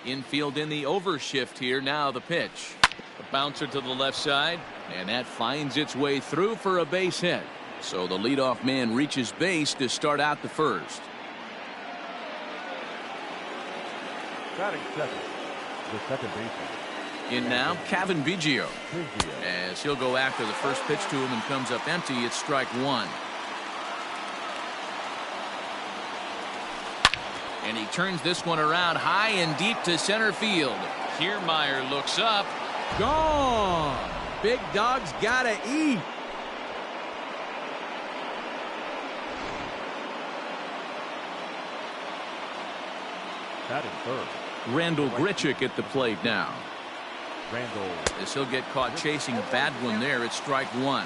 Infield in the overshift here. Now the pitch. A bouncer to the left side, and that finds its way through for a base hit. So the leadoff man reaches base to start out the first. Batting second, the second baseman. In now, Cavan Biggio. As he'll go after the first pitch to him and comes up empty, it's strike one. And he turns this one around high and deep to center field. Kiermaier looks up. Gone. Big dog's gotta eat. Batting third. Randall Grichuk at the plate now. Randall. As he'll get caught chasing a bad one there, it's strike one.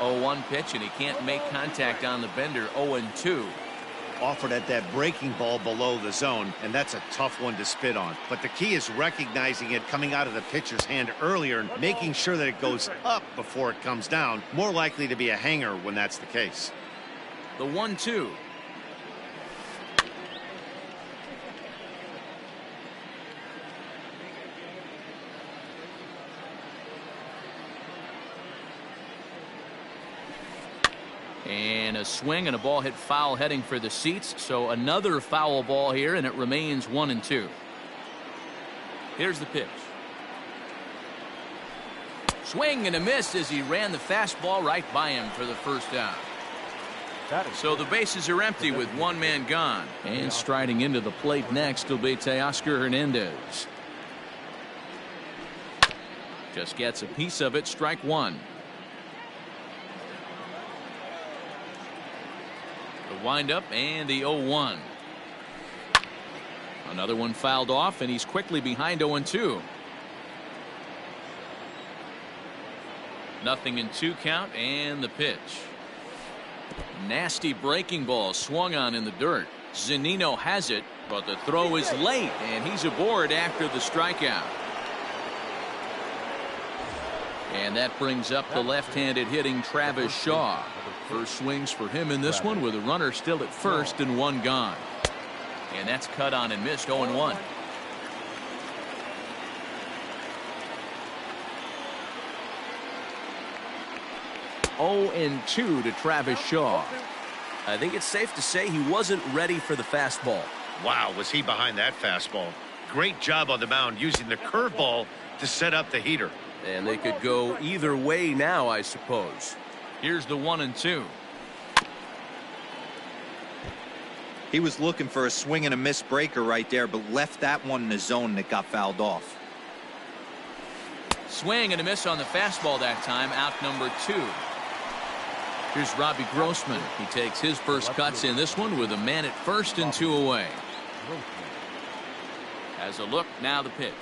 Oh, 1 pitch, and he can't make contact on the bender. 0-2. Offered at that breaking ball below the zone, and that's a tough one to spit on. But the key is recognizing it coming out of the pitcher's hand earlier and making sure that it goes up before it comes down. More likely to be a hanger when that's the case. The 1-2. And a swing and a ball hit foul heading for the seats. So another foul ball here, and it remains 1-2. Here's the pitch. Swing and a miss as he ran the fastball right by him for the first out. So the bases are empty with one man gone. And striding into the plate next will be Teoscar Hernandez. Just gets a piece of it. Strike one. The windup and the 0-1. Another one fouled off, and he's quickly behind 0-2. Nothing in 2 count, and the pitch. Nasty breaking ball swung on in the dirt. Zunino has it, but the throw is late, and he's aboard after the strikeout. And that brings up the left-handed hitting Travis Shaw. First swings for him in this one with a runner still at first and one gone. And that's cut on and missed. 0-1. And 2 to Travis Shaw. I think it's safe to say he wasn't ready for the fastball. Wow, was he behind that fastball. Great job on the mound using the curveball to set up the heater. And they could go either way now, I suppose. Here's the 1-2. He was looking for a swing and a miss breaker right there, but left that one in the zone that got fouled off. Swing and a miss on the fastball that time. Out number 2. Here's Robbie Grossman. He takes his first cuts in this one with a man at first and 2 away. Has a look. Now the pitch.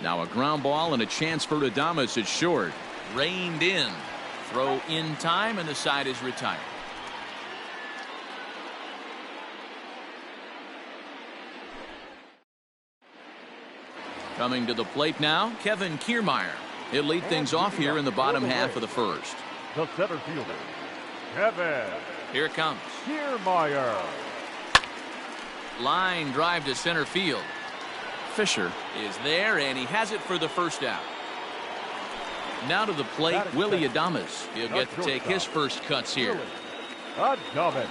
Now a ground ball and a chance for Adames at short. Reined in. Throw in time, and the side is retired. Coming to the plate now, Kevin Kiermaier. He'll lead things off here in the bottom half of the first. The center fielder, Kevin. Here it comes. Kiermaier. Line drive to center field. Fisher is there, and he has it for the first out. Now to the plate, Willy Adames. He'll get to take his first cuts here. Adames.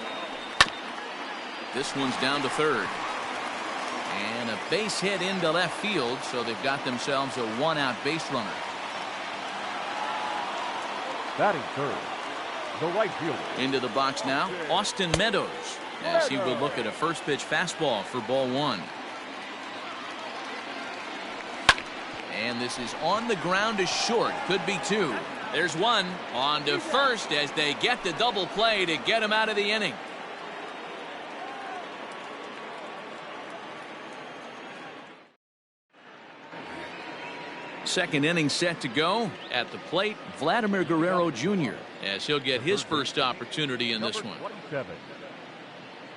This one's down to third. And a base hit into left field, so they've got themselves a 1-out base runner. Batting third, the right fielder. Into the box now, Austin Meadows, as he will look at a first pitch fastball for ball 1. And this is on the ground to short. Could be 2. There's 1 on to first as they get the double play to get him out of the inning. Second inning set to go. At the plate, Vladimir Guerrero Jr. as he'll get his first opportunity in this one.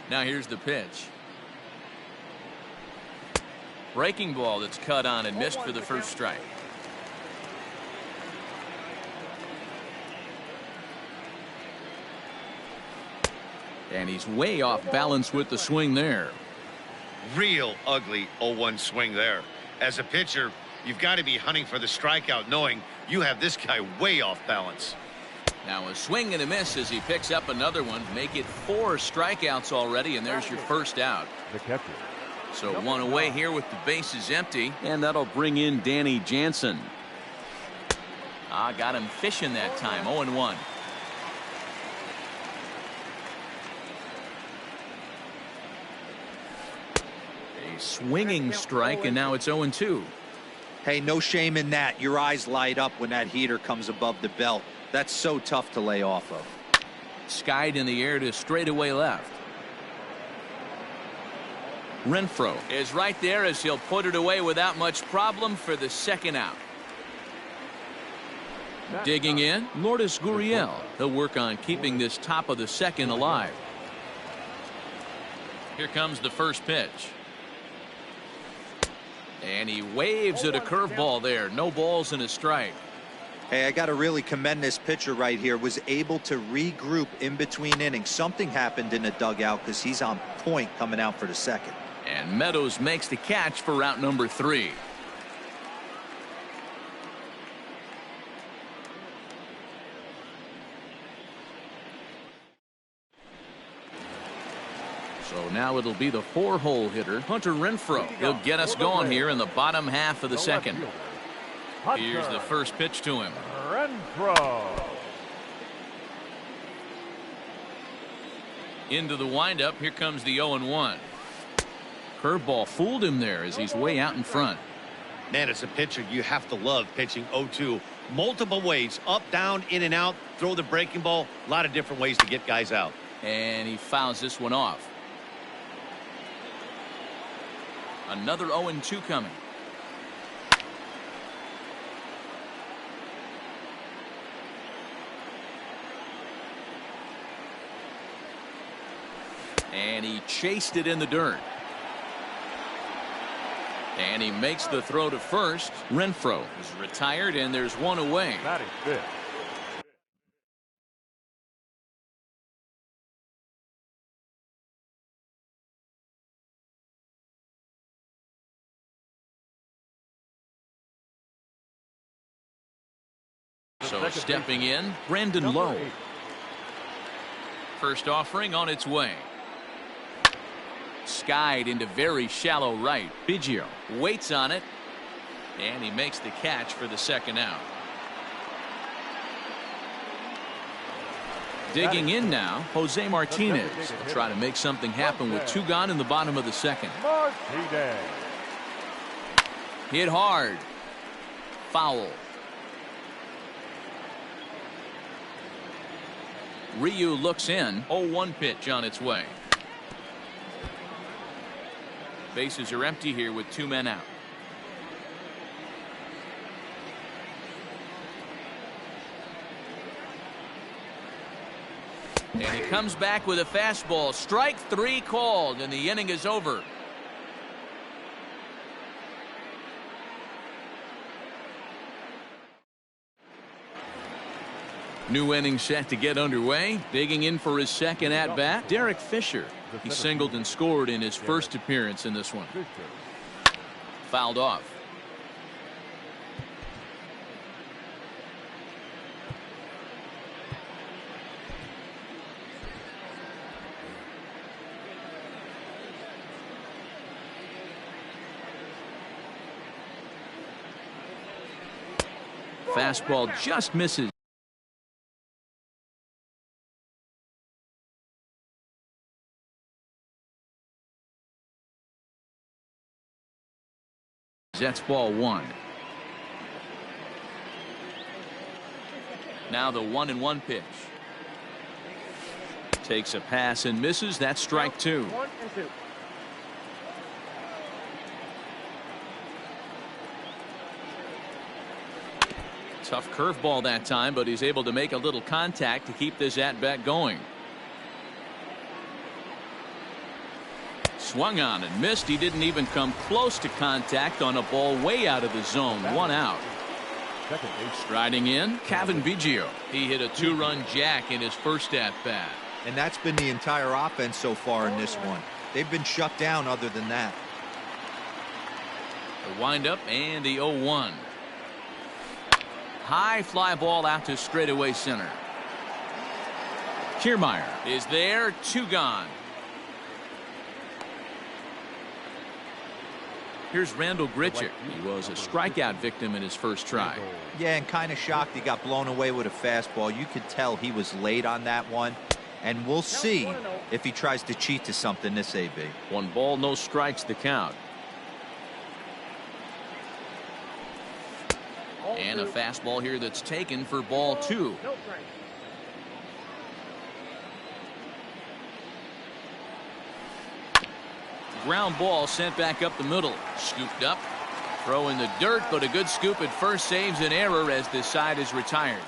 Now here's the pitch. Breaking ball that's cut on and missed for the first strike. And he's way off balance with the swing there. Real ugly 0-1 swing there. As a pitcher, you've got to be hunting for the strikeout, knowing you have this guy way off balance. Now a swing and a miss as he picks up another one. Make it 4 strikeouts already, and there's your first out. The catcher. So one away here with the bases empty. And that'll bring in Danny Jansen. Got him fishing that time. 0-1. A swinging strike, and now it's 0-2. Hey, no shame in that. Your eyes light up when that heater comes above the belt. That's so tough to lay off of. Skied in the air to straightaway left. Renfroe is right there as he'll put it away without much problem for the second out. Digging in, Lourdes Gurriel. He'll work on keeping this top of the second alive. Here comes the first pitch. And he waves at a curveball there. No balls and a strike. Hey, I got to really commend this pitcher right here. Was able to regroup in between innings. Something happened in the dugout because he's on point coming out for the second. And Meadows makes the catch for route number 3. So now it'll be the 4-hole hitter, Hunter Renfroe. He'll get us going here in the bottom half of the second. Here's the first pitch to him. Renfroe. Into the windup. Here comes the 0-1. Curveball fooled him there as he's way out in front. Man, as a pitcher, you have to love pitching 0-2. Multiple ways, up, down, in and out, throw the breaking ball. A lot of different ways to get guys out. And he fouls this one off. Another 0-2 coming. And he chased it in the dirt. And he makes the throw to first. Renfroe is retired, and there's one away. Batting fifth. So stepping in, Brandon Lowe. First offering on its way. Skied into very shallow right. Biggio waits on it, and he makes the catch for the second out. Digging in now, Jose Martinez will try to make something happen with 2 gone in the bottom of the second. Martinez. Hit hard. Foul. Ryu looks in. 0-1 pitch on its way. Bases are empty here with 2 men out. And he comes back with a fastball. Strike 3 called, and the inning is over. New inning set to get underway. Digging in for his second at bat, Derek Fisher. He singled and scored in his first appearance in this one. Fouled off. Fastball just misses. That's ball 1. Now the 1-1 pitch. Takes a pass and misses. That's strike 2. Tough curveball that time, but he's able to make a little contact to keep this at bat going. Swung on and missed. He didn't even come close to contact on a ball way out of the zone. 1 out. Striding in, Cavan Biggio. He hit a 2-run jack in his first at bat. And that's been the entire offense so far in this one. They've been shut down other than that. The windup and the 0-1. High fly ball out to straightaway center. Kiermaier is there, 2 gone. Here's Randall Grichuk. He was a strikeout victim in his first try. Yeah, and kind of shocked he got blown away with a fastball. You could tell he was late on that one. And we'll see if he tries to cheat to something this AB. 1 ball, no strikes the count. And a fastball here that's taken for ball 2. Ground ball sent back up the middle. Scooped up. Throw in the dirt, but a good scoop at first saves an error as this side is retired.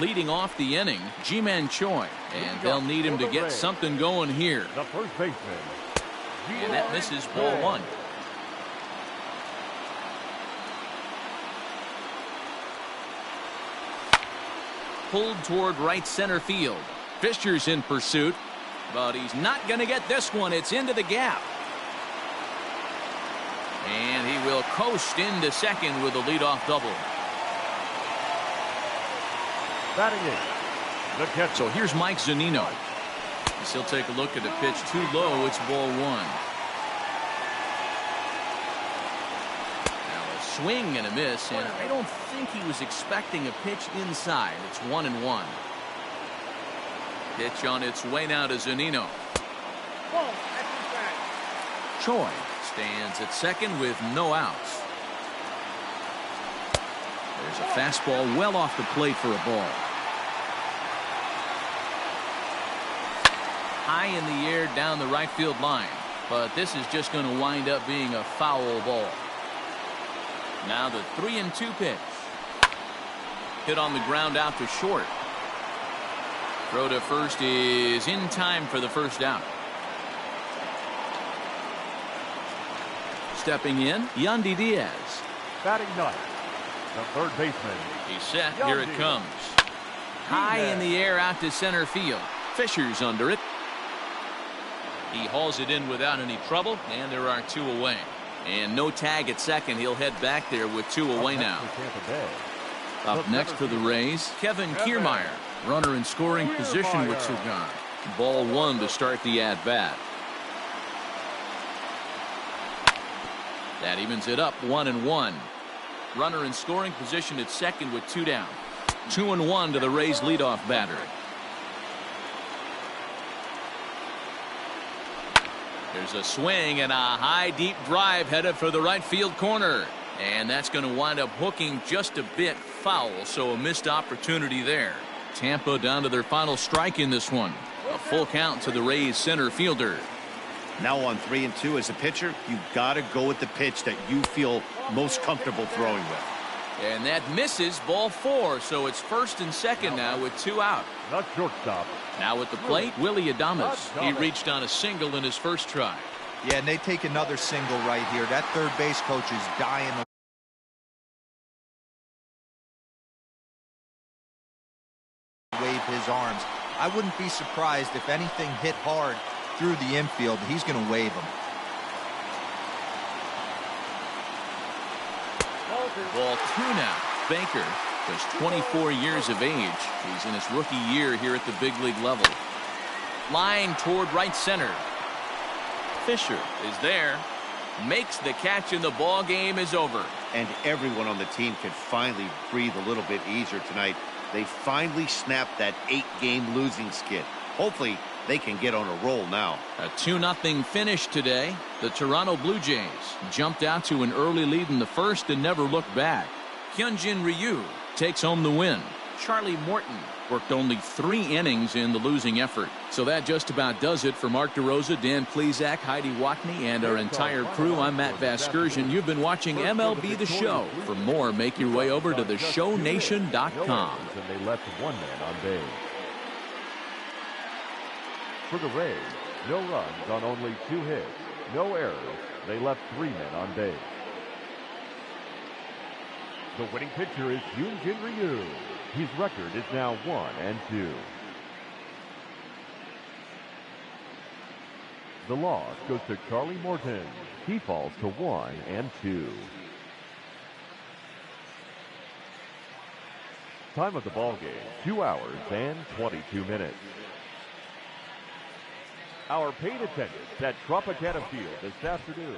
Leading off the inning, Ji-Man Choi, and they'll need him to get something going here. The first baseman. And that misses ball 1. Pulled toward right center field. Fisher's in pursuit, but he's not going to get this one. It's into the gap. And he will coast into second with a leadoff double. Batting in, the catcher. So here's Mike Zunino. He'll take a look at the pitch too low. It's ball 1. Now a swing and a miss, and I don't think he was expecting a pitch inside. It's 1-1. Pitch on its way now to Zunino. Choi stands at second with no outs. There's a fastball well off the plate for a ball. High in the air down the right field line, but this is just going to wind up being a foul ball. Now the 3-2 pitch. Hit on the ground out to short. Throw to first is in time for the first out. Stepping in, Yandy Diaz. Batting ninth, the third baseman. He's set. Here it comes. High in the air out to center field. Fisher's under it. He hauls it in without any trouble, and there are 2 away. And no tag at second. He'll head back there with 2 away now. Up next for the Rays, Kevin Kiermaier. Runner in scoring position with 2 gone. Ball 1 to start the at-bat. That evens it up 1-1. Runner in scoring position at second with 2 down. 2-1 to the Rays leadoff batter. There's a swing and a high deep drive headed for the right field corner. And that's going to wind up hooking just a bit foul, so a missed opportunity there. Tampa down to their final strike in this one. A full count to the Rays center fielder. Now on 3-2 as a pitcher, you've got to go with the pitch that you feel most comfortable throwing with. And that misses ball 4, so it's first and second now with 2 out. Not shortstop. Now at the plate, Willy Adames. He reached on a single in his first try. Yeah, and they take another single right here. That third base coach is dying to wave his arms. I wouldn't be surprised if anything hit hard through the infield. He's going to wave them. Ball 2 now. Baker, just 24 years of age. He's in his rookie year here at the big league level. Line toward right center. Fisher is there. Makes the catch, and the ball game is over. And everyone on the team can finally breathe a little bit easier tonight. They finally snapped that 8-game losing skid. Hopefully they can get on a roll now. A 2-0 finish today. The Toronto Blue Jays jumped out to an early lead in the first and never looked back. Hyunjin Ryu takes home the win. Charlie Morton worked only 3 innings in the losing effort. So that just about does it for Mark DeRosa, Dan Plesac, Heidi Watney, and our entire crew. I'm Matt Vasgersian. You've been watching MLB The Show. For more, make your way over to theshownation.com. And they left 1 man on base. For the Rays, no runs on only 2 hits, no errors. They left 3 men on base. The winning pitcher is Hyunjin Ryu. His record is now 1-2. The loss goes to Charlie Morton. He falls to 1-2. Time of the ball game, 2 hours and 22 minutes. Our paid attendance at Tropicana Field this afternoon.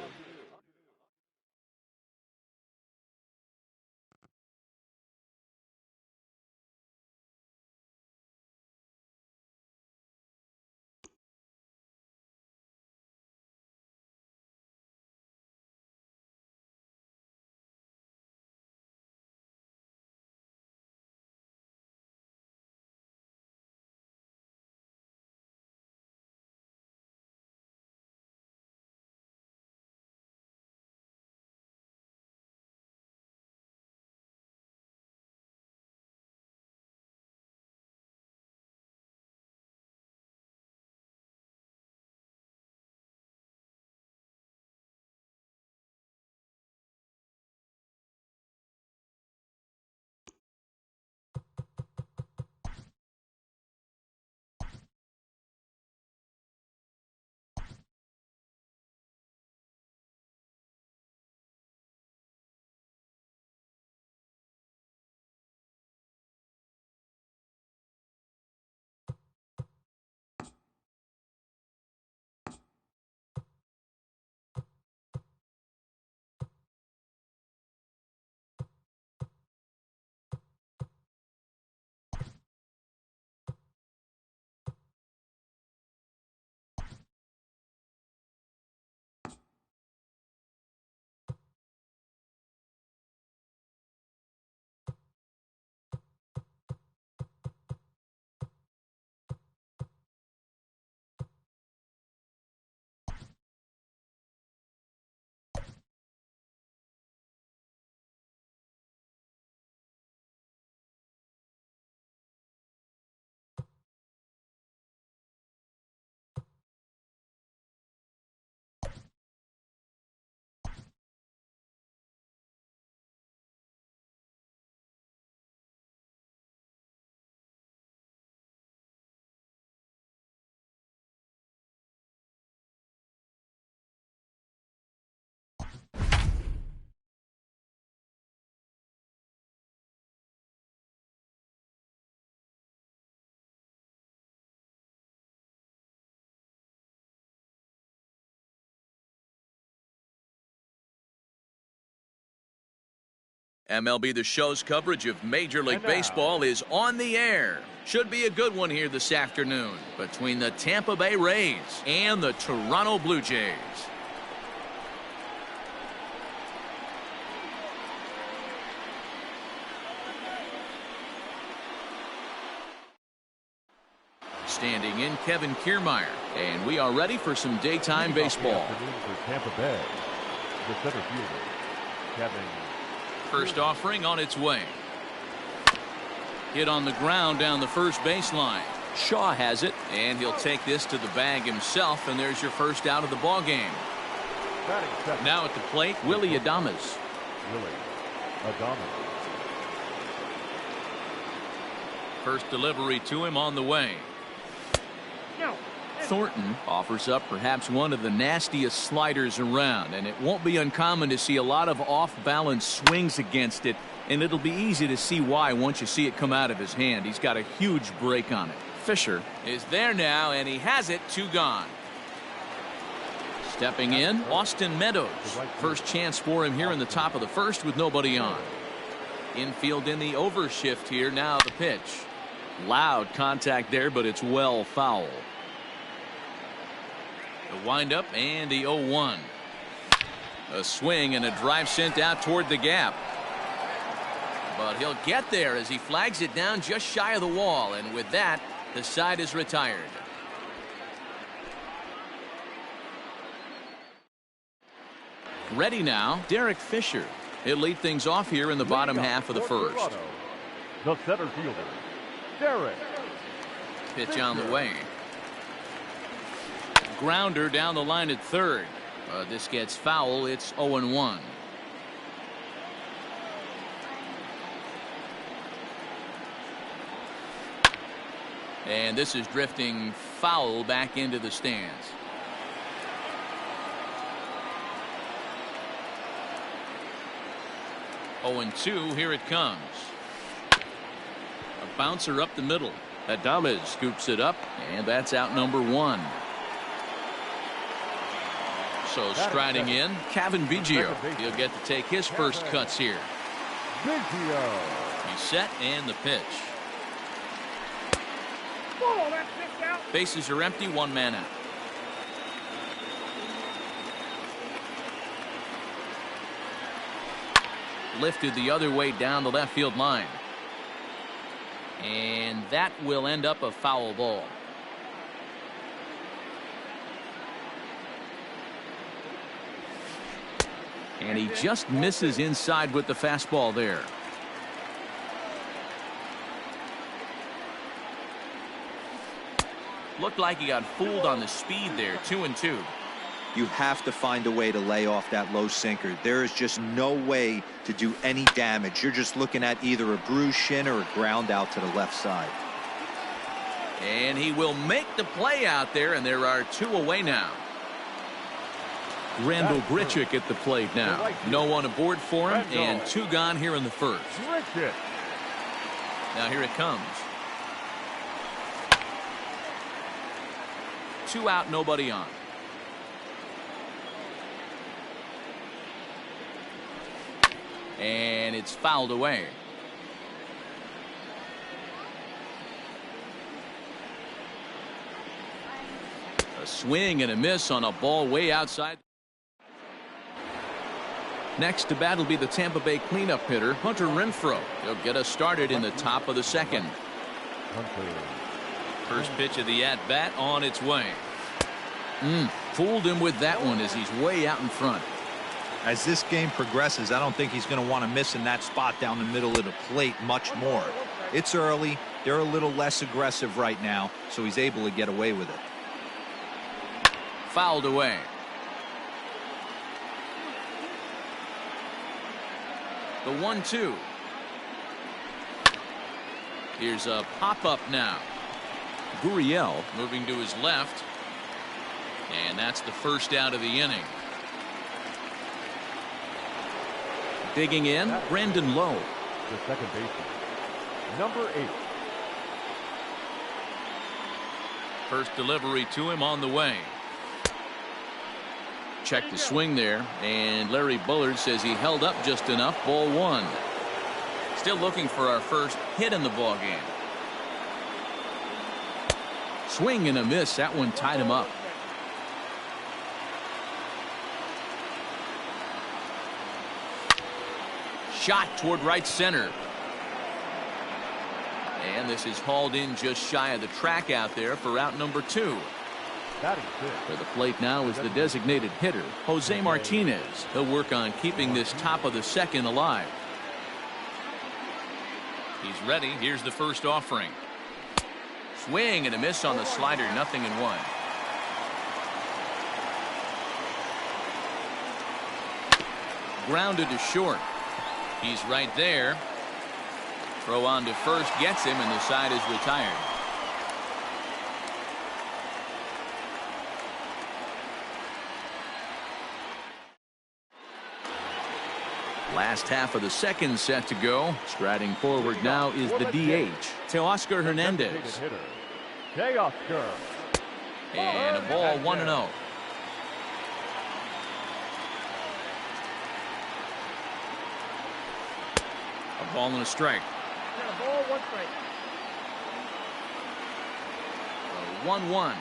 MLB The Show's coverage of Major League Baseball is on the air. Should be a good one here this afternoon between the Tampa Bay Rays and the Toronto Blue Jays. Standing in, Kevin Kiermaier, and we are ready for some daytime baseball. For Tampa Bay, the center fielder, Kevin. First offering on its way. Hit on the ground down the first baseline. Shaw has it, and he'll take this to the bag himself, and there's your first out of the ball game. Now at the plate, Willy Adames. First delivery to him on the way. Thornton offers up perhaps one of the nastiest sliders around, and it won't be uncommon to see a lot of off-balance swings against it, and it'll be easy to see why once you see it come out of his hand. He's got a huge break on it. Fisher is there now, and he has it. 2 gone. Stepping in, Austin Meadows. First chance for him here in the top of the first with nobody on. Infield in the overshift here. Now the pitch. Loud contact there, but it's well foul. The windup and the 0-1. A swing and a drive sent out toward the gap. But he'll get there as he flags it down just shy of the wall, and with that, the side is retired. Ready now, Derek Fisher. He'll lead things off here in the bottom half of the first. The center fielder, Derek. Pitch on the way. Grounder down the line at third. This gets foul. It's 0-1. And this is drifting foul back into the stands. Oh, and 2, here it comes. A bouncer up the middle. Adames scoops it up, and that's out number 1. So striding in, Kevin Biggio. He'll get to take his first cuts here. Biggio. He's set, and the pitch. Bases are empty, 1 man out. Lifted the other way down the left field line. And that will end up a foul ball. And he just misses inside with the fastball there. Looked like he got fooled on the speed there. 2-2. You have to find a way to lay off that low sinker. There is just no way to do any damage. You're just looking at either a bruised shin or a ground out to the left side. And he will make the play out there, and there are 2 away now. Randall Grichuk at the plate now. No one aboard for him, and 2 gone here in the first. Now here it comes. 2 out, nobody on. And it's fouled away. A swing and a miss on a ball way outside. Next to bat will be the Tampa Bay cleanup hitter, Hunter Renfroe. He'll get us started in the top of the second. First pitch of the at-bat on its way. Fooled him with that one as he's way out in front. As this game progresses, I don't think he's going to want to miss in that spot down the middle of the plate much more. It's early. They're a little less aggressive right now, so he's able to get away with it. Fouled away. The 1-2. Here's a pop-up now. Gurriel moving to his left. And that's the first out of the inning. Digging in, Brandon Lowe. The second baseman, number 8. First delivery to him on the way. Check the swing there, and Larry Bullard says he held up just enough. Ball 1. Still looking for our first hit in the ball game. Swing and a miss. That one tied him up. Shot toward right center. And this is hauled in just shy of the track out there for out number 2. For the plate now is the designated hitter, Jose Martinez. He'll work on keeping this top of the second alive. He's ready. Here's the first offering. Swing and a miss on the slider. 0-1. Grounded to short. He's right there. Throw on to first gets him, and the side is retired. Last half of the second set to go. Striding forward now is the DH, Teoscar Hernandez. Teoscar. And a ball 1-0. A ball and a strike. Ball, 1 strike. 1-1.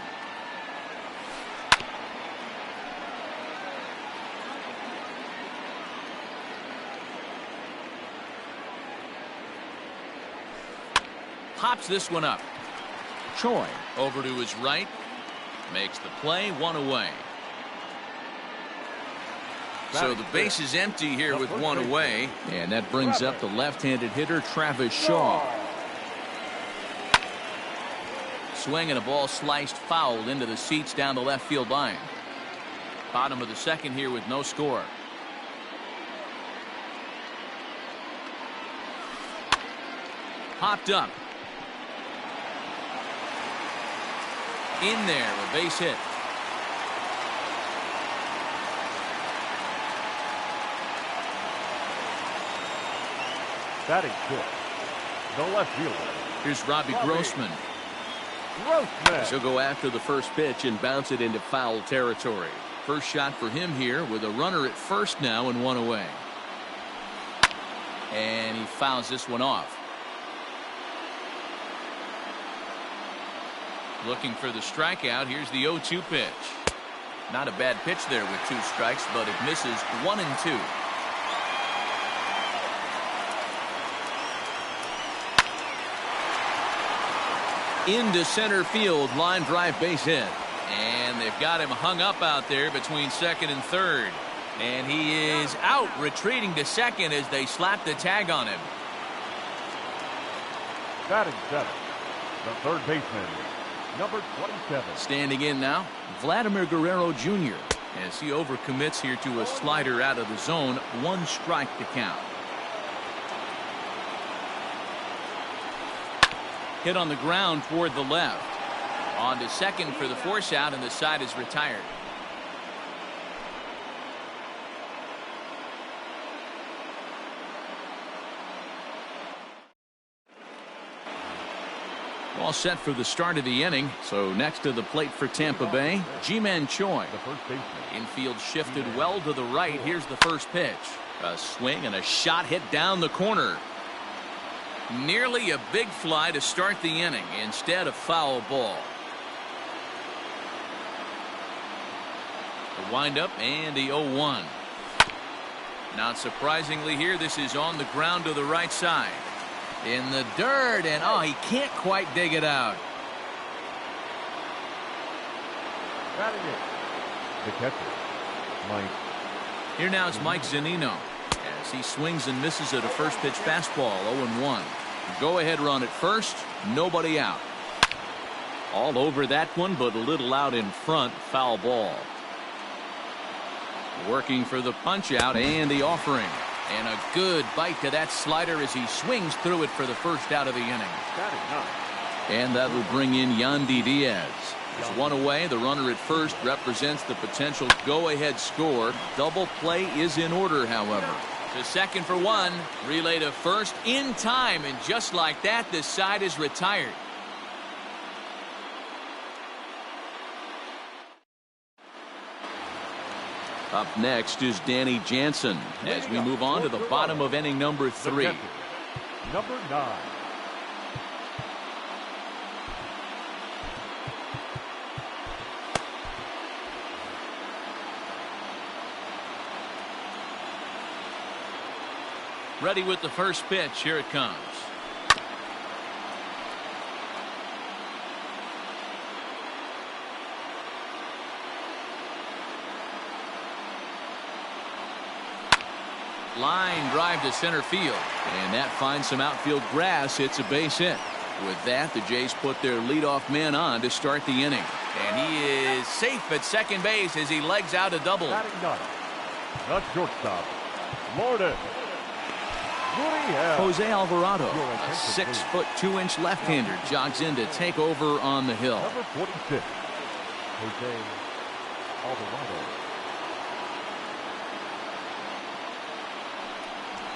Pops this one up. Choi over to his right. Makes the play. 1 away. So the base is empty here with 1 away. And that brings up the left-handed hitter, Travis Shaw. Swing and a ball sliced foul into the seats down the left field line. Bottom of the second here with no score. Popped up. In there, a base hit. Batting fifth, the left fielder. Here's Robbie Grossman. He'll go after the first pitch and bounce it into foul territory. First shot for him here with a runner at first now and one away. And he fouls this one off. Looking for the strikeout. Here's the 0-2 pitch. Not a bad pitch there with 2 strikes, but it misses 1-2. Into center field, line drive base hit. And they've got him hung up out there between second and third. And he is out, retreating to second as they slap the tag on him. Batting seventh, the third baseman, number 27. Standing in now, Vladimir Guerrero Jr. as he overcommits here to a slider out of the zone. 1 strike to count. Hit on the ground toward the left. On to second for the force out, and the side is retired. All set for the start of the inning. So next to the plate for Tampa Bay, Ji-Man Choi. The first baseman. Infield shifted well to the right. Here's the first pitch. A swing and a shot hit down the corner. Nearly a big fly to start the inning. Instead, a foul ball. The windup and the 0-1. Not surprisingly here, this is on the ground to the right side. In the dirt, and oh, he can't quite dig it out. Batting it, the catcher, Mike. Here now is Mike Zunino as he swings and misses at a first pitch fastball. 0-1. Go ahead run at first, nobody out. All over that one, but a little out in front. Foul ball. Working for the punch out and the offering. And a good bite to that slider as he swings through it for the first out of the inning. And that will bring in Yandy Diaz. There's one away. The runner at first represents the potential go-ahead score. Double play is in order, however. To second for one. Relay to first in time. And just like that, this side is retired. Up next is Danny Jansen as we move on to the bottom of inning number 3. Number 9. Ready with the first pitch. Here it comes. Line drive to center field, and that finds some outfield grass. It's a base hit. With that, the Jays put their leadoff man on to start the inning, and he is safe at second base as he legs out a double. Batting ninth, the shortstop, Lourdes Gurriel. Jose Alvarado, a 6' 2" left-hander, jogs in to take over on the hill. Number 46, Jose Alvarado.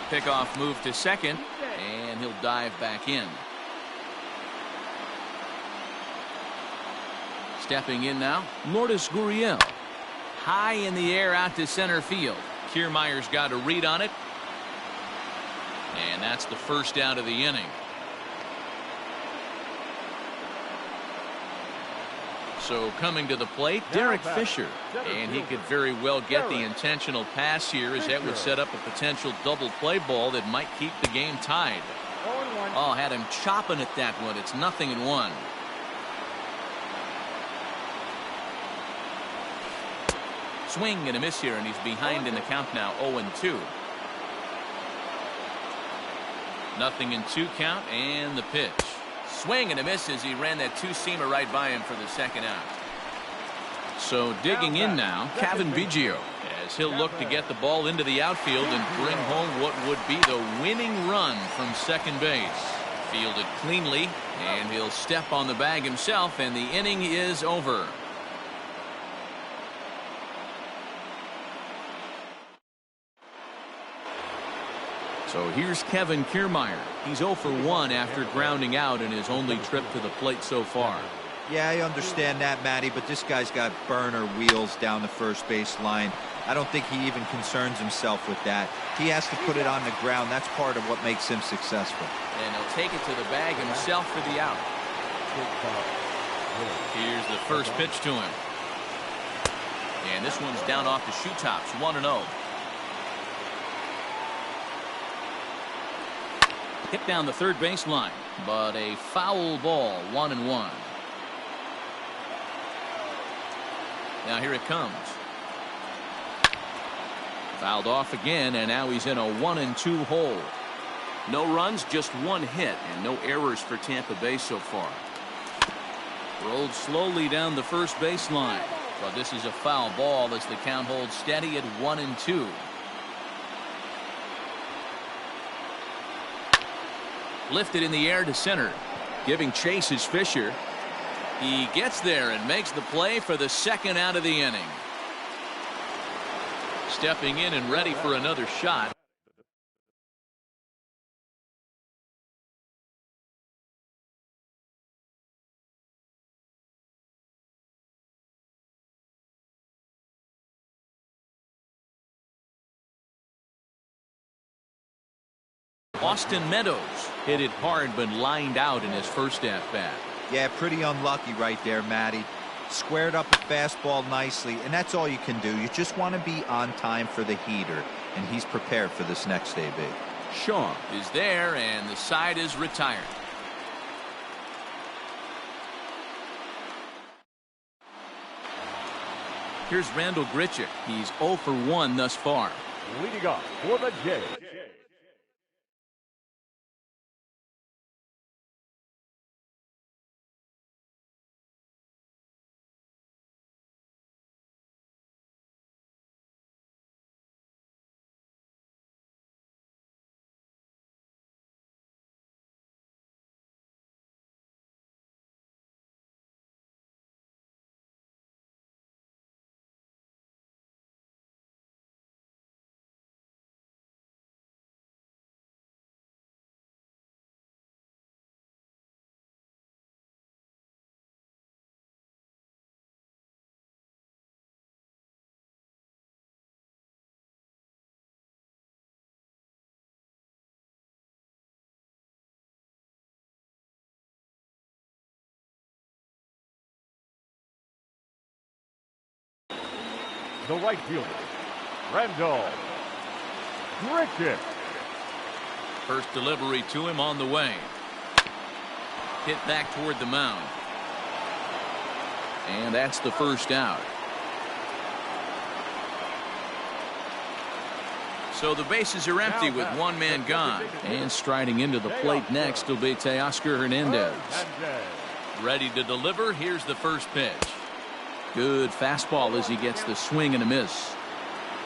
Pickoff move to second, and he'll dive back in. Stepping in now, Lourdes Gurriel. High in the air out to center field. Kiermaier's got a read on it. And that's the first out of the inning. So coming to the plate, Derek Fisher. And he could very well get the intentional pass here, as that would set up a potential double play ball that might keep the game tied. Oh, had him chopping at that one. It's 0-1. Swing and a miss here, and he's behind in the count now. 0-2. 0-2 count, and the pitch. Swing and a miss as he ran that two-seamer right by him for the second out. So digging in now, Cavan Biggio, as he'll look to get the ball into the outfield and bring home what would be the winning run from second base. Fielded cleanly, and he'll step on the bag himself, and the inning is over. So here's Kevin Kiermaier. He's 0 for 1 after grounding out in his only trip to the plate so far. Yeah, I understand that, Matty, but this guy's got burner wheels down the first base line. I don't think he even concerns himself with that. He has to put it on the ground. That's part of what makes him successful. And he'll take it to the bag himself for the out. Here's the first pitch to him. And this one's down off the shoe tops, 1-0. Hit down the third baseline, but a foul ball, 1-1. Now here it comes. Fouled off again, and now he's in a 1-2 hole. No runs, just one hit, and no errors for Tampa Bay so far. Rolled slowly down the first baseline, but this is a foul ball as the count holds steady at 1-2. Lifted in the air to center. Giving chase is Fisher. He gets there and makes the play for the second out of the inning. Stepping in and ready for another shot. Austin Meadows hit it hard but lined out in his first at-bat. Yeah, pretty unlucky right there, Matty. Squared up a fastball nicely, and that's all you can do. You just want to be on time for the heater, and he's prepared for this next AB. Shaw is there, and the side is retired. Here's Randall Grichuk. He's 0 for 1 thus far. Leading off for the Jays, the right fielder, Randall Grichuk. First delivery to him on the way. Hit back toward the mound. And that's the first out. So the bases are empty with one man gone. And striding into the plate next will be Teoscar Hernandez. Ready to deliver. Here's the first pitch. Good fastball as he gets the swing and a miss.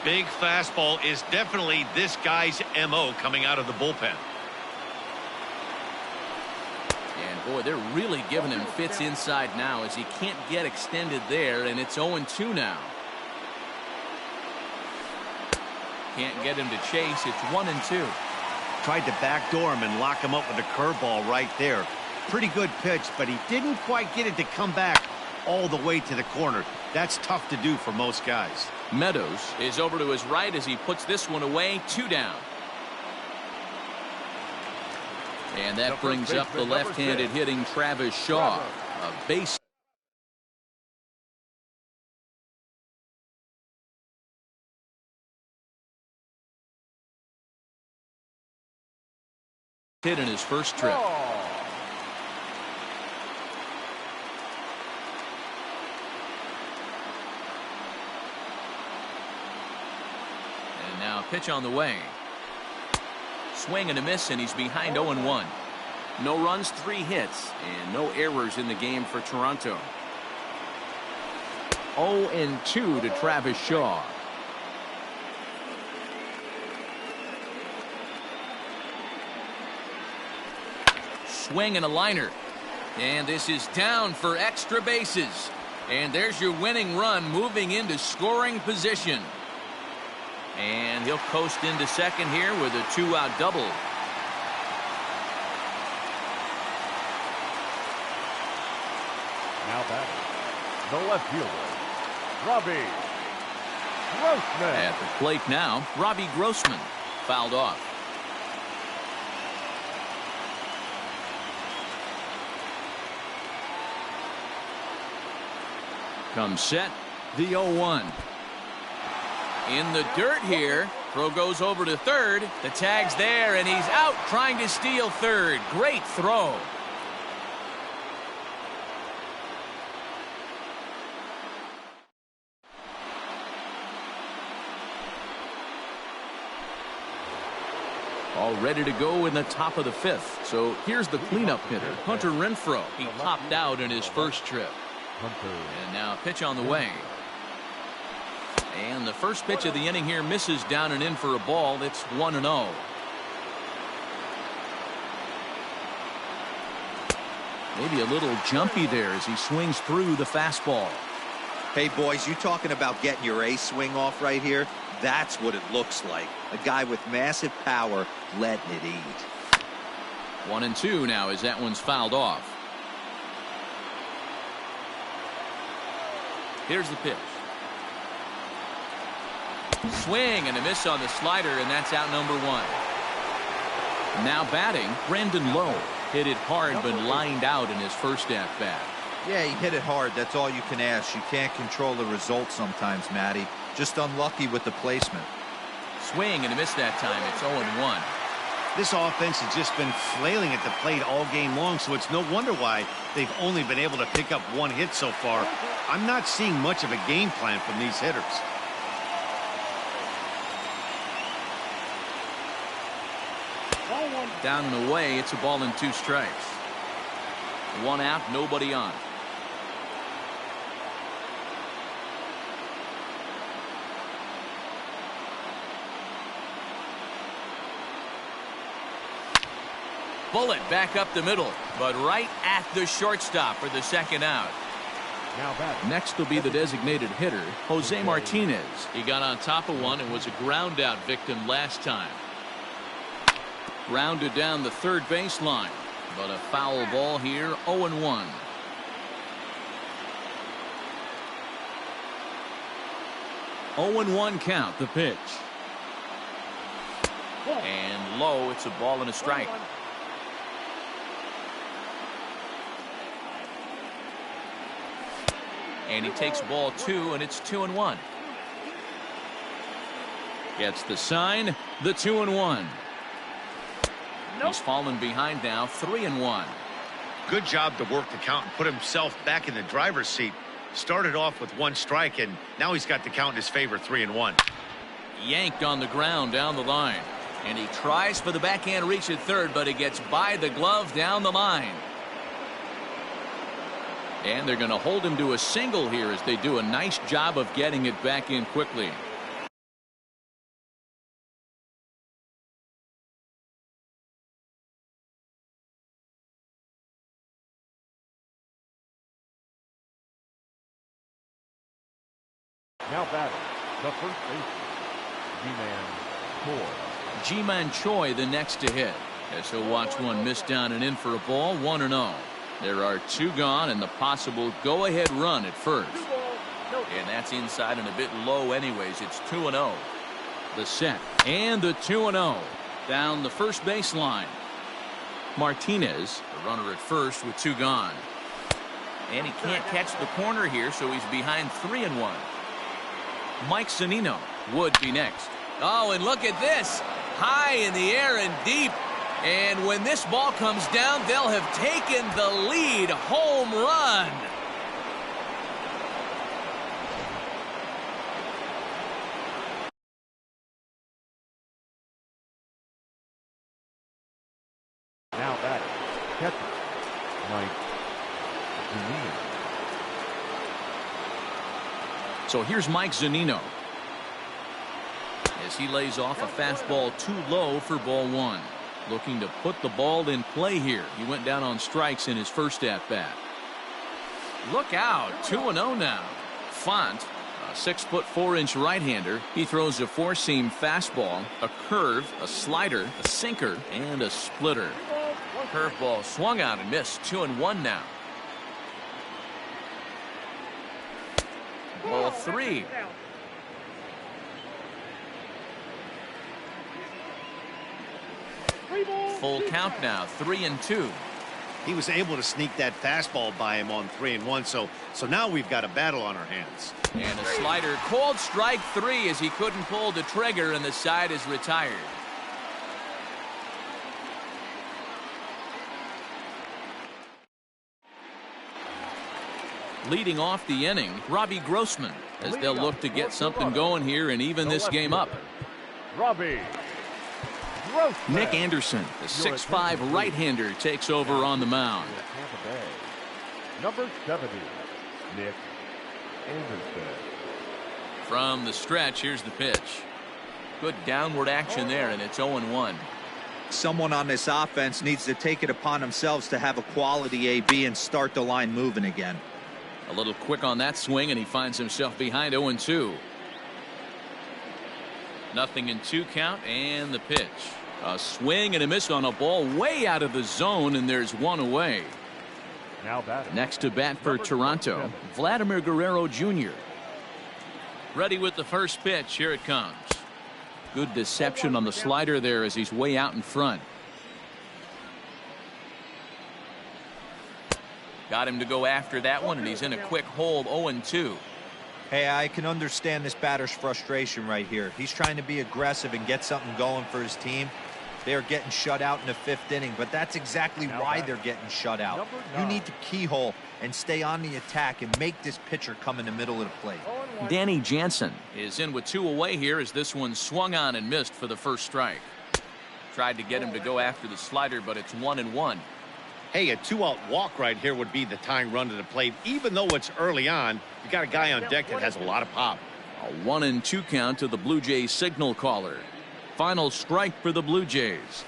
Big fastball is definitely this guy's MO coming out of the bullpen. And boy, they're really giving him fits inside now as he can't get extended there, and it's 0-2 now. Can't get him to chase. It's 1-2. Tried to backdoor him and lock him up with a curveball right there. Pretty good pitch, but he didn't quite get it to come back all the way to the corner. That's tough to do for most guys. Meadows is over to his right as he puts this one away. 2 down. And that brings up the left-handed hitting Travis Shaw. A base hit in his first trip. And now pitch on the way. Swing and a miss, and he's behind 0-1. No runs, 3 hits, and no errors in the game for Toronto. 0-2 to Travis Shaw. swing and a liner. And this is down for extra bases. And there's your winning run moving into scoring position. And he'll coast into second here with a 2-out double. Now batting, the left fielder, Robbie Grossman. At the plate now, Robbie Grossman, fouled off. Comes set, the 0-1. In the dirt here. Throw goes over to third. The tag's there, and he's out trying to steal third. Great throw. All ready to go in the top of the fifth. So here's the cleanup hitter, Hunter Renfroe. He topped out in his first trip. And now a pitch on the way. And the first pitch of the inning here misses down and in for a ball. It's 1-0. Maybe a little jumpy there as he swings through the fastball. Hey, boys, you talking about getting your ace swing off right here? That's what it looks like. A guy with massive power letting it eat. 1-2 now as that one's fouled off. Here's the pitch. Swing and a miss on the slider, and that's out number one. Now batting, Brandon Lowe. Hit it hard but lined out in his first at-bat. Yeah, he hit it hard. That's all you can ask. You can't control the result sometimes, Matty. Just unlucky with the placement. Swing and a miss that time. It's 0-1. This offense has just been flailing at the plate all game long, so it's no wonder why they've only been able to pick up one hit so far. I'm not seeing much of a game plan from these hitters. Down and away, it's a ball and 2 strikes. 1 out, nobody on. Bullet back up the middle, but right at the shortstop for the second out. Next will be the designated hitter, Jose Martinez. He got on top of one and was a ground out victim last time. Grounded down the third baseline, but a foul ball here, 0-1. (0-1) count, the pitch. And low, it's a ball and a strike. And he takes ball 2, and it's 2-1. Gets the sign, the 2-1. He's fallen behind now, 3-1. Good job to work the count and put himself back in the driver's seat. Started off with 1 strike, and now he's got the count in his favor, 3-1. Yanked on the ground down the line. And he tries for the backhand reach at third, but he gets by the glove down the line. And they're going to hold him to a single here as they do a nice job of getting it back in quickly. Now batting, the first baseman, Ji-Man Choi. Ji-Man Choi the next to hit, as he'll watch one miss down and in for a ball, 1-0. There are 2 gone and the possible go-ahead run at first. And that's inside and a bit low anyways. It's 2-0. The set and the 2-0 down the first baseline. Martinez, the runner at first with 2 gone. And he can't catch the corner here, so he's behind 3-1. Mike Zunino would be next. Oh, and look at this. High in the air and deep. And when this ball comes down, they'll have taken the lead. Home run. Now batting, catcher, Mike Zunino. So here's Mike Zunino as he lays off a fastball too low for ball 1. looking to put the ball in play here. He went down on strikes in his first at bat. Look out, 2-0 now. Font, a 6'4" right-hander. He throws a four-seam fastball, a curve, a slider, a sinker, and a splitter. Curveball swung out and missed. 2-1 now. Ball 3. Full count now, 3-2. He was able to sneak that fastball by him on 3-1, so now we've got a battle on our hands. And a slider called strike 3 as he couldn't pull the trigger, and the side is retired. Leading off the inning, Robbie Grossman, as they'll look to get something going here and even this game up. Robbie Grossman. Nick Anderson, the 6'5" right-hander, takes over on the mound. Number 70, Nick Anderson. From the stretch, here's the pitch. Good downward action there, and it's 0-1. Someone on this offense needs to take it upon themselves to have a quality AB and start the line moving again. A little quick on that swing, and he finds himself behind 0-2. 0-2 count, and the pitch. A swing and a miss on a ball way out of the zone, and there's one away. Now batting. Next to bat for Toronto, Vladimir Guerrero Jr. Ready with the first pitch. Here it comes. Good deception on the slider there as he's way out in front. Got him to go after that one, and he's in a quick hole. 0-2. Hey, I can understand this batter's frustration right here. He's trying to be aggressive and get something going for his team. They are getting shut out in the 5th inning, but that's exactly why they're getting shut out. You need to keyhole and stay on the attack and make this pitcher come in the middle of the plate. Danny Jansen is in with 2 away here as this one swung on and missed for the first strike. Tried to get him to go after the slider, but it's 1-1. Hey, a 2-out walk right here would be the tying run to the plate. Even though it's early on, you got a guy on deck that has a lot of pop. A 1-2 count to the Blue Jays signal caller. Final strike for the Blue Jays.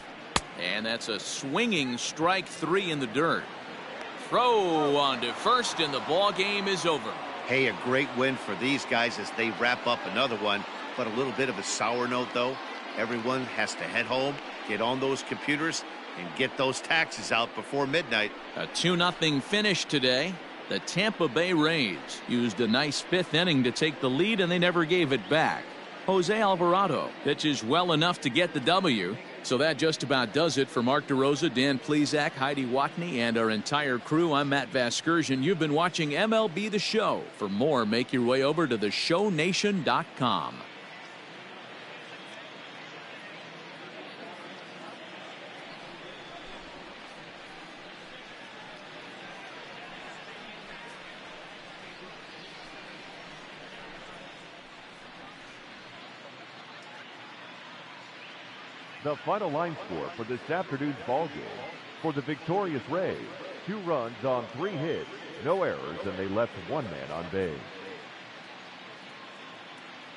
And that's a swinging strike 3 in the dirt. Throw on to first, and the ball game is over. Hey, a great win for these guys as they wrap up another one. But a little bit of a sour note, though. Everyone has to head home, get on those computers, and get those taxes out before midnight. A 2-0 finish today. The Tampa Bay Rays used a nice 5th inning to take the lead, and they never gave it back. Jose Alvarado pitches well enough to get the W. So that just about does it for Mark DeRosa, Dan Plesac, Heidi Watney, and our entire crew. I'm Matt Vasgersian. You've been watching MLB The Show. For more, make your way over to theshownation.com. The final line score for this afternoon's ball game. For the victorious Rays, 2 runs on 3 hits, no errors, and they left 1 man on base.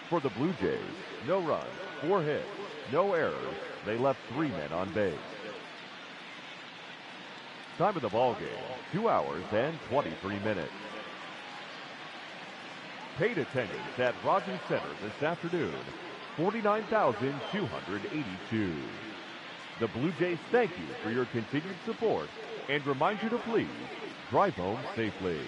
For the Blue Jays, no runs, 4 hits, no errors, they left 3 men on base. Time of the ball game, 2 hours and 23 minutes. Paid attendance at Rogers Center this afternoon, 49,282. The Blue Jays thank you for your continued support and remind you to please drive home safely.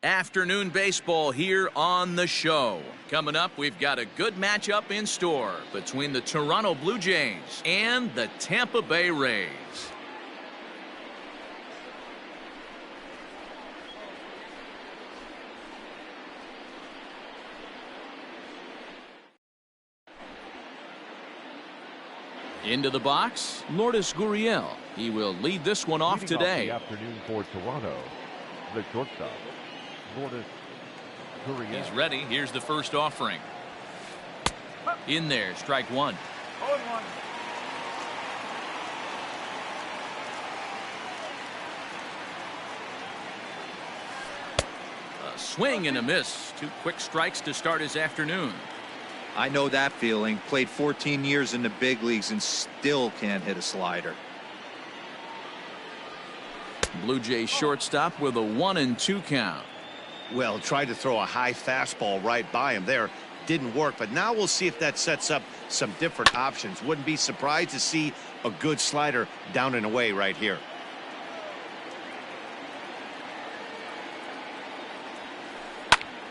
Afternoon baseball here on the show. Coming up, we've got a good matchup in store between the Toronto Blue Jays and the Tampa Bay Rays. Into the box, Lourdes Gurriel. He will lead this one off today. Off the afternoon for Toronto, the shortstop, Lourdes Gurriel. He's ready. Here's the first offering. In there, strike one. 0-1. A swing and a miss. 2 quick strikes to start his afternoon. I know that feeling. Played 14 years in the big leagues and still can't hit a slider. Blue Jays shortstop with a 1-2 count. Well, tried to throw a high fastball right by him there. Didn't work, but now we'll see if that sets up some different options. Wouldn't be surprised to see a good slider down and away right here.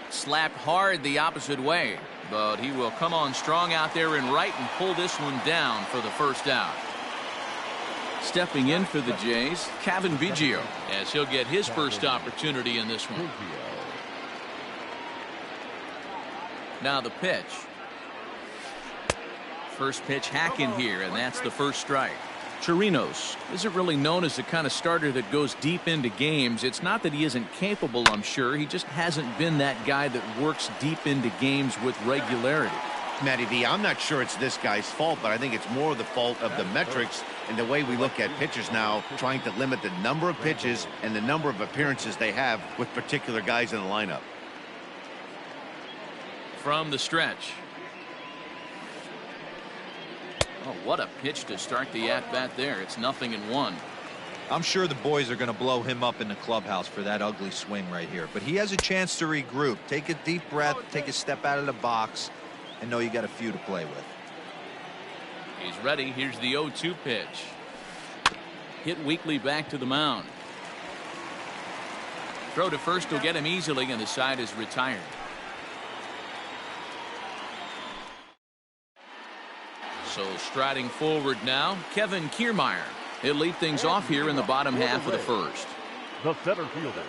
Slapped hard the opposite way, but he will come on strong out there in right and pull this one down for the first out. Stepping in for the Jays, Cavan Biggio, as he'll get his first opportunity in this one. Now the pitch. First pitch hack in here, and that's the first strike. Chirinos isn't really known as the kind of starter that goes deep into games. It's not that he isn't capable, I'm sure. He just hasn't been that guy that works deep into games with regularity. Matty V, I'm not sure it's this guy's fault, but I think it's more the fault of the metrics and the way we look at pitchers now, trying to limit the number of pitches and the number of appearances they have with particular guys in the lineup. From the stretch. Oh, what a pitch to start the at-bat there. It's 0-1. I'm sure the boys are going to blow him up in the clubhouse for that ugly swing right here. But he has a chance to regroup. Take a deep breath, take a step out of the box, and know you got a few to play with. He's ready. Here's the 0-2 pitch. Hit weakly back to the mound. Throw to first will get him easily, and the side is retired. So striding forward now, Kevin Kiermaier. He'll lead things off here in the bottom half of the first. The center fielder,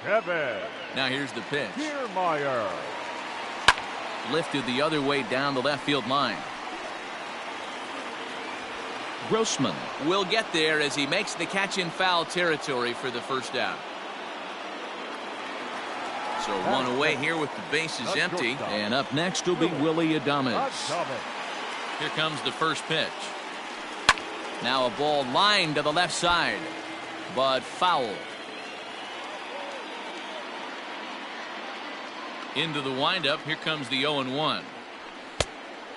Kevin. Now here's the pitch. Kiermaier. Lifted the other way down the left field line. Grossman will get there as he makes the catch in foul territory for the first out. So one away here with the bases empty. And up next will be Willy Adames. Here comes the first pitch. Now a ball lined to the left side, but foul. Into the windup. Here comes the 0-1.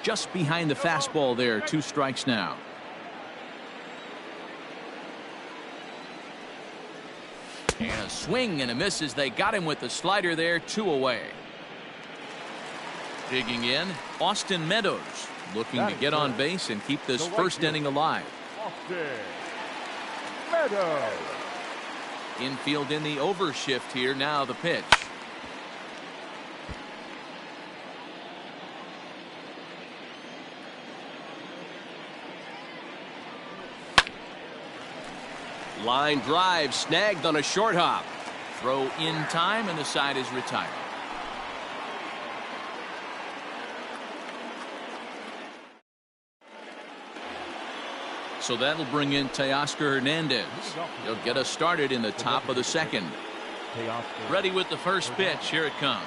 Just behind the fastball there. 2 strikes now. And a swing and a miss as they got him with the slider there. 2 away. Digging in, Austin Meadows. Looking to get on base and keep this first inning alive. Infield in the overshift here. Now the pitch. Line drive snagged on a short hop. Throw in time, and the side is retired. So that'll bring in Teoscar Hernandez. He'll get us started in the top of the second. Ready with the first pitch. Here it comes.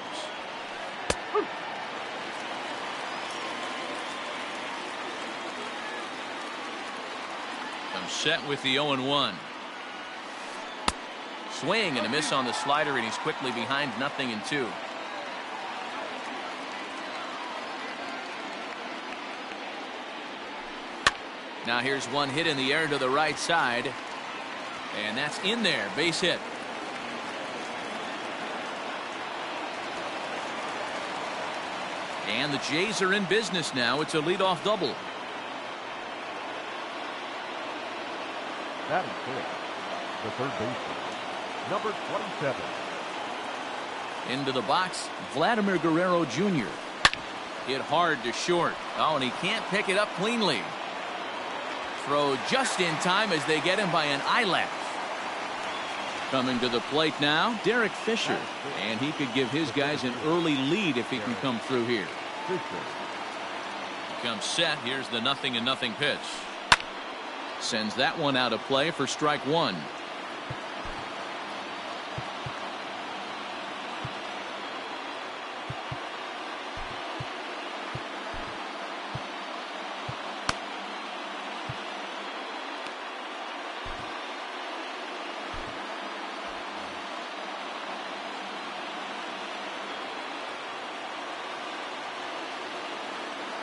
Comes set with the 0-1. Swing and a miss on the slider, and he's quickly behind 0-2. Now here's one hit in the air to the right side, and that's in there. Base hit. And the Jays are in business now. It's a leadoff double. That is good. The third baseman, number 27. Into the box, Vladimir Guerrero Jr. Hit hard to short. Oh, and he can't pick it up cleanly. Throw just in time as they get him by an eyelash. Coming to the plate now, Derek Fisher. And he could give his guys an early lead if he can come through here. Comes set. Here's the 0-0 pitch. Sends that one out of play for strike one.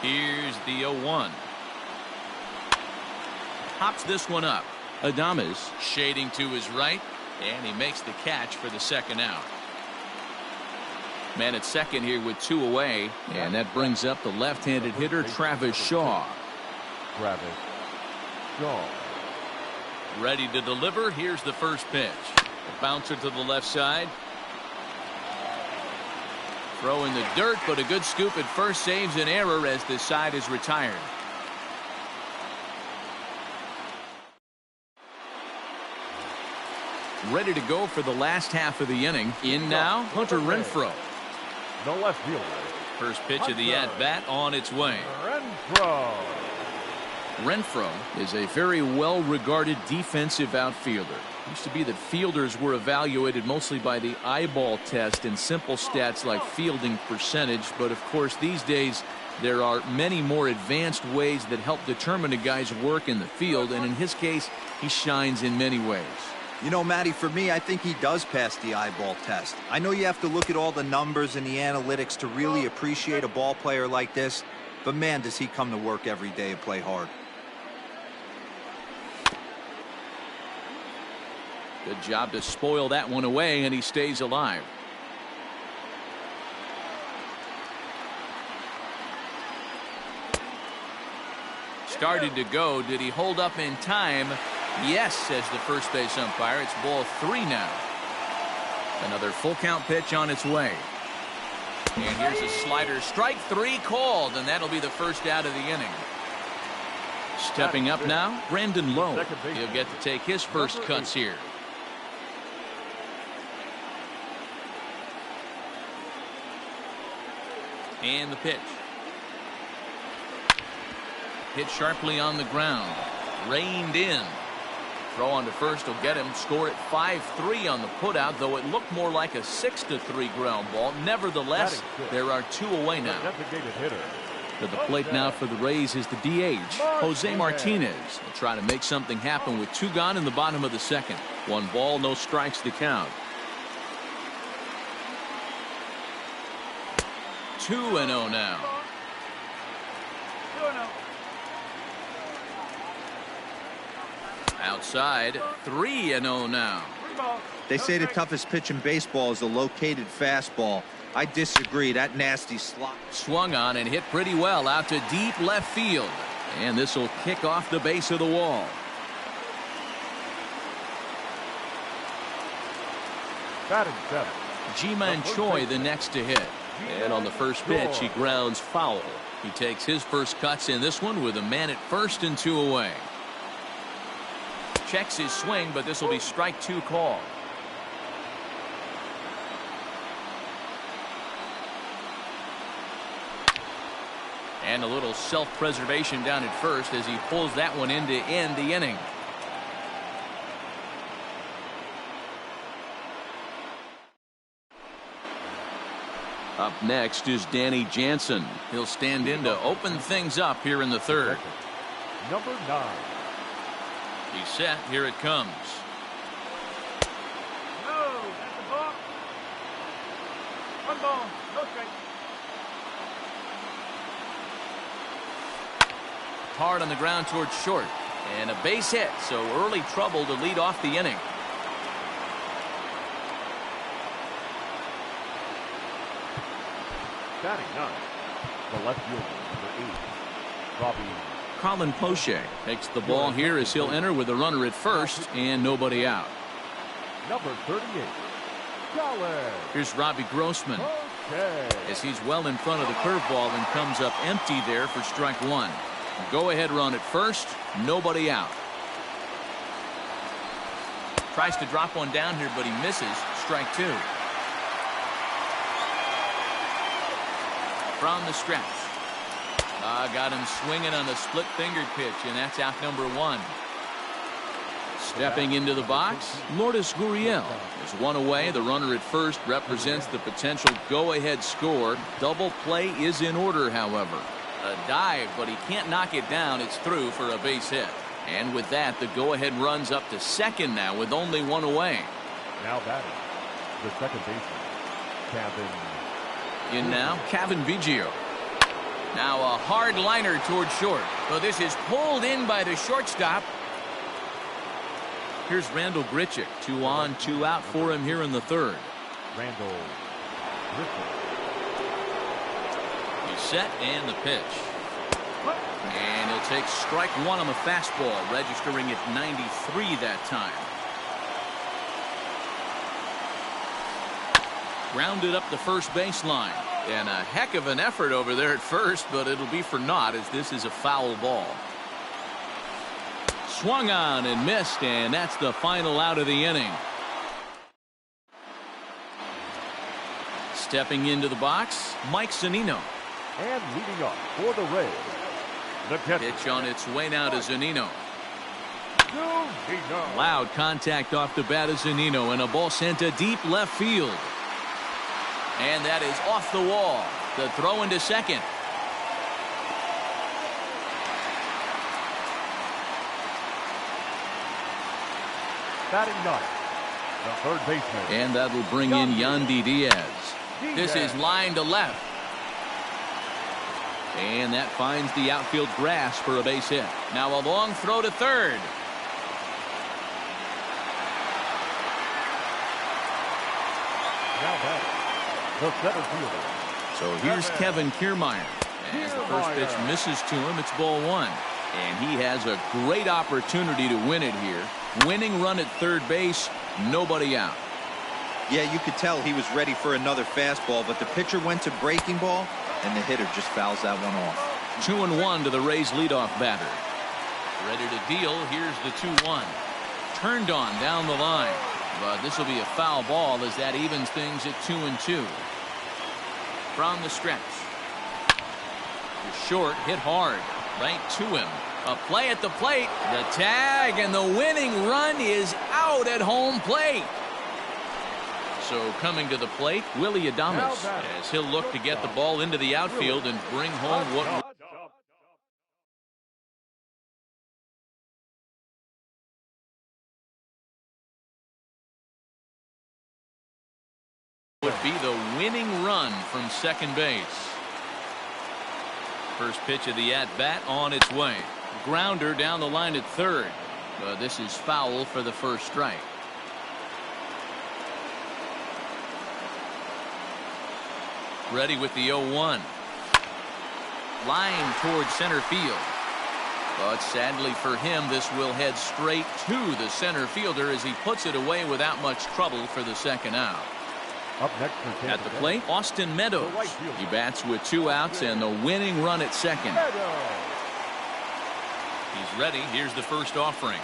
Here's the 0-1. Hops this one up. Adames shading to his right, and he makes the catch for the second out. Man at second here with 2 away, and that brings up the left-handed hitter Travis Shaw. Ready to deliver. Here's the first pitch. A bouncer to the left side. Throw in the dirt, but a good scoop at first saves an error as the side is retired. Ready to go for the last half of the inning. In now, Hunter Renfroe. The left fielder. First pitch of the at-bat on its way. Renfroe is a very well-regarded defensive outfielder. Used to be that fielders were evaluated mostly by the eyeball test and simple stats like fielding percentage, but of course these days there are many more advanced ways that help determine a guy's work in the field, and in his case he shines in many ways. You know, Matty, for me, I think he does pass the eyeball test. I know you have to look at all the numbers and the analytics to really appreciate a ball player like this, but man, does he come to work every day and play hard. Good job to spoil that one away, and he stays alive. Started to go. Did he hold up in time? Yes, says the first base umpire. It's ball 3 now. Another full count pitch on its way. And here's a slider. Strike 3 called, and that'll be the first out of the inning. Stepping up now, Brandon Lowe. He'll get to take his first cuts here. And the pitch. Hit sharply on the ground. Reined in. Throw on to first will get him. Score at 5-3 on the putout, though it looked more like a 6-3 ground ball. Nevertheless, there are 2 away now. To the plate now for the Rays is the DH, Jose Martinez. Will try to make something happen with 2 gone in the bottom of the second. 1 ball, no strikes to count. 2-0 now. 2-0. Outside, 3-0 now. They say the toughest pitch in baseball is a located fastball. I disagree. That nasty slot. Swung on and hit pretty well out to deep left field. And this will kick off the base of the wall. Batting 7. Ji-Man Choi the next to hit. And on the first pitch, he grounds foul. He takes his first cuts in this one with a man at first and 2 away. Checks his swing, but this will be strike 2 call. And a little self-preservation down at first as he pulls that one in to end the inning. Up next is Danny Jansen. He'll stand in to open things up here in the third. Number 9. He's set. Here it comes. No, that's a ball. 1 ball, no strike. Hard on the ground towards short. And a base hit, so early trouble to lead off the inning. Batting 9. The left fielder, number 8. Robbie. Colin Poche takes the ball here as he'll enter with a runner at first and nobody out. Number 38. Here's Robbie Grossman. As he's well in front of the curveball and comes up empty there for strike one. Go ahead run at first. Nobody out. Tries to drop one down here, but he misses. Strike two. From the stretch. Got him swinging on the split-fingered pitch, and that's out number one. Stepping into the box, Lourdes Gurriel is one away. The runner at first represents the potential go-ahead score. Double play is in order, however. A dive, but he can't knock it down. It's through for a base hit. And with that, the go-ahead runs up to second now with only one away. Now batting, the second baseman, Cavan. In now, Cavan Biggio. Now a hard liner toward short. So this is pulled in by the shortstop. Here's Randall Grichuk. 2 on, 2 out for him here in the third. Randall Grichuk. He's set and the pitch. And he'll take strike one on the fastball, registering at 93 that time. Grounded up the first baseline. And a heck of an effort over there at first, but it'll be for naught as this is a foul ball. Swung on and missed, and that's the final out of the inning. Stepping into the box, Mike Zunino. And leading off for the Rays, the catcher. Pitch on its way now to Zunino. Zunino. Loud contact off the bat of Zunino, and a ball sent to deep left field. And that is off the wall. The throw into second. Batting ninth, the third baseman. And that'll bring in Yandy Diaz. This is line to left. And that finds the outfield grass for a base hit. Now a long throw to third. Now batting, the center fielder. So here's Kevin Kiermaier. As the first pitch misses to him, it's ball one. And he has a great opportunity to win it here. Winning run at third base, nobody out. Yeah, you could tell he was ready for another fastball, but the pitcher went to breaking ball, and the hitter just fouls that one off. 2-1 to the Rays leadoff batter. Ready to deal. Here's the 2-1. Turned on down the line. But this will be a foul ball as that evens things at 2-2. From the stretch. Short, hit hard. Right to him. A play at the plate. The tag, and the winning run is out at home plate. So coming to the plate, Willy Adames, as he'll look to get the ball into the outfield and bring home what would be the winning run from second base. First pitch of the at-bat on its way. Grounder down the line at third. This is foul for the first strike. Ready with the 0-1. Line towards center field. But sadly for him, this will head straight to the center fielder as he puts it away without much trouble for the second out. Up next for at the plate, Austin Meadows. He bats with 2 outs and the winning run at second. He's ready. Here's the first offering.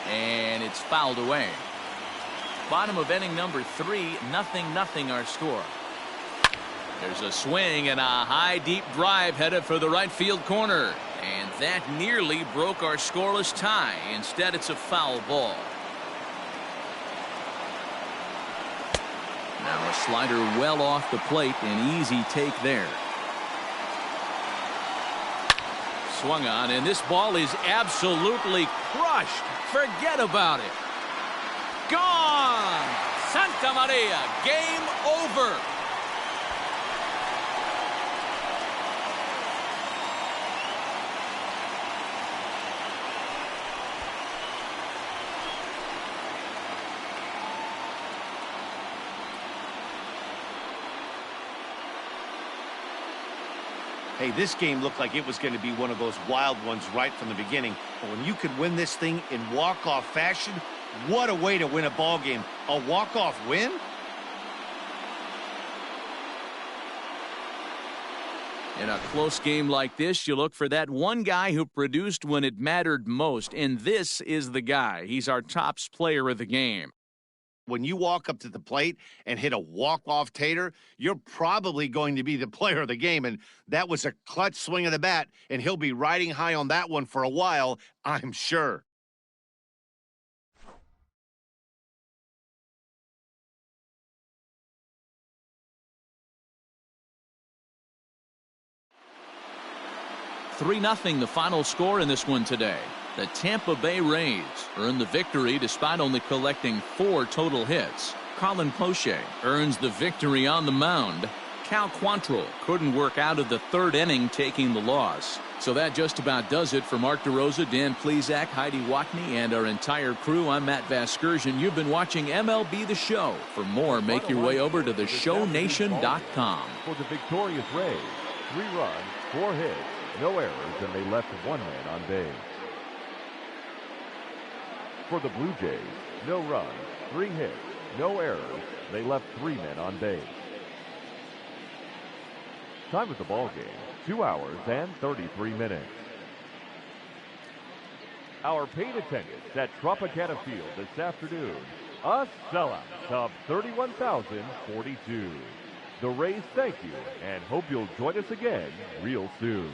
And it's fouled away. Bottom of inning number 3, 0-0 our score. There's a swing and a high deep drive headed for the right field corner. And that nearly broke our scoreless tie. Instead, it's a foul ball. Now a slider well off the plate, an easy take there. Swung on, and this ball is absolutely crushed. Forget about it. Gone! Santa Maria, game over. Hey, this game looked like it was going to be one of those wild ones right from the beginning. But when you could win this thing in walk-off fashion, what a way to win a ball game. A walk-off win? In a close game like this, you look for that one guy who produced when it mattered most, and this is the guy. He's our tops player of the game. When you walk up to the plate and hit a walk-off tater, you're probably going to be the player of the game, and that was a clutch swing of the bat, and he'll be riding high on that one for a while, I'm sure. (3-0) the final score in this one today. The Tampa Bay Rays earned the victory despite only collecting 4 total hits. Colin Poche earns the victory on the mound. Cal Quantrill couldn't work out of the 3rd inning, taking the loss. So that just about does it for Mark DeRosa, Dan Plesac, Heidi Watney, and our entire crew. I'm Matt Vasgersian. You've been watching MLB The Show. For more, make your way over to theshownation.com. For the victorious Rays, 3 runs, 4 hits, no errors, and they left 1 man on base. For the Blue Jays, no runs, 3 hits, no errors, they left 3 men on base. Time of the ball game, 2 hours and 33 minutes. Our paid attendance at Tropicana Field this afternoon, a sellout of 31,042. The Rays thank you and hope you'll join us again real soon.